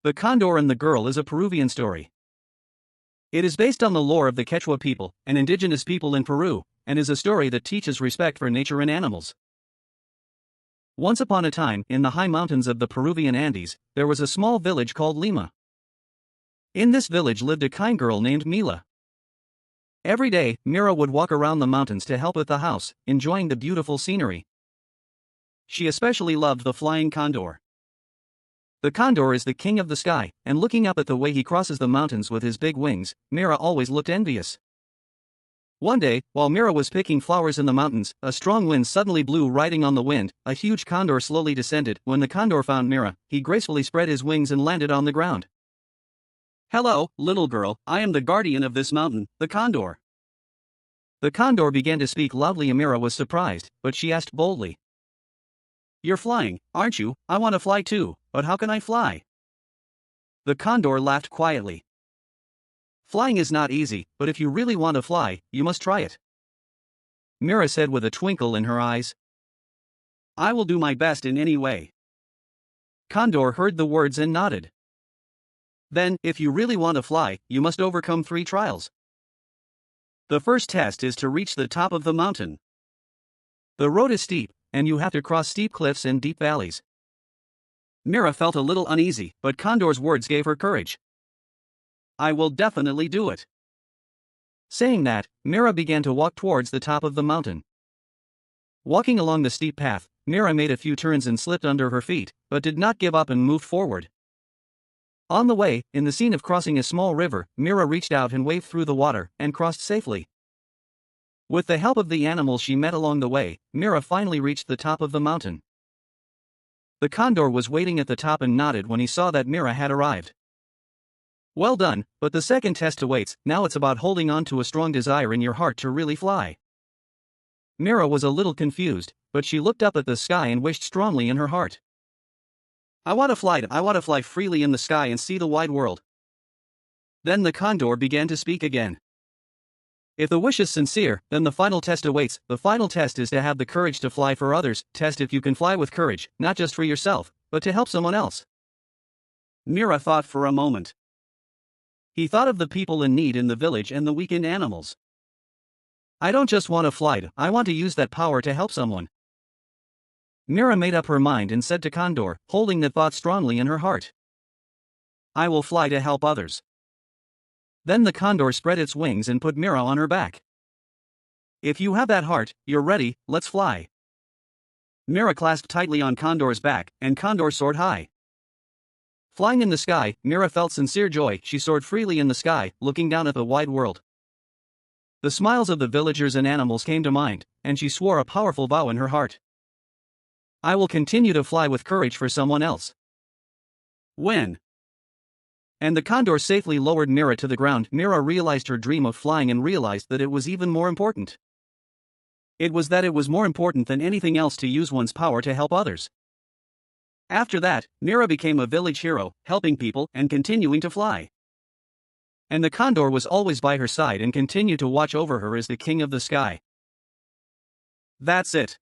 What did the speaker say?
The Condor and the Girl is a Peruvian story. It is based on the lore of the Quechua people, an indigenous people in Peru, and is a story that teaches respect for nature and animals. Once upon a time, in the high mountains of the Peruvian Andes, there was a small village called Lima. In this village lived a kind girl named Mila. Every day, Mira would walk around the mountains to help with the house, enjoying the beautiful scenery. She especially loved the flying condor. The condor is the king of the sky, and looking up at the way he crosses the mountains with his big wings, Mira always looked envious. One day, while Mira was picking flowers in the mountains, a strong wind suddenly blew. Riding on the wind, a huge condor slowly descended. When the condor found Mira, he gracefully spread his wings and landed on the ground. "Hello, little girl, I am the guardian of this mountain, the condor." The condor began to speak loudly. Mira was surprised, but she asked boldly, "You're flying, aren't you? I want to fly too, but how can I fly?" The condor laughed quietly. "Flying is not easy, but if you really want to fly, you must try it," Mira said with a twinkle in her eyes. "I will do my best in any way." Condor heard the words and nodded. "Then, if you really want to fly, you must overcome 3 trials. The first test is to reach the top of the mountain. The road is steep, and you have to cross steep cliffs and deep valleys." Mira felt a little uneasy, but Condor's words gave her courage. "I will definitely do it." Saying that, Mira began to walk towards the top of the mountain. Walking along the steep path, Mira made a few turns and slipped under her feet, but did not give up and moved forward. On the way, in the scene of crossing a small river, Mira reached out and waved through the water, and crossed safely. With the help of the animals she met along the way, Mira finally reached the top of the mountain. The condor was waiting at the top and nodded when he saw that Mira had arrived. "Well done, but the second test awaits. Now it's about holding on to a strong desire in your heart to really fly." Mira was a little confused, but she looked up at the sky and wished strongly in her heart. I want to fly freely in the sky and see the wide world." Then the condor began to speak again. "If the wish is sincere, then the final test awaits. The final test is to have the courage to fly for others. Test if you can fly with courage, not just for yourself, but to help someone else." Mira thought for a moment. He thought of the people in need in the village and the weakened animals. "I don't just want to fly, I want to use that power to help someone." Mira made up her mind and said to Condor, holding that thought strongly in her heart, "I will fly to help others." Then the condor spread its wings and put Mira on her back. "If you have that heart, you're ready, let's fly." Mira clasped tightly on Condor's back, and Condor soared high. Flying in the sky, Mira felt sincere joy. She soared freely in the sky, looking down at the wide world. The smiles of the villagers and animals came to mind, and she swore a powerful vow in her heart. "I will continue to fly with courage for someone else." When? And the condor safely lowered Mira to the ground. Mira realized her dream of flying and realized that it was even more important. It was more important than anything else to use one's power to help others. After that, Mira became a village hero, helping people and continuing to fly. And the condor was always by her side and continued to watch over her as the king of the sky. That's it.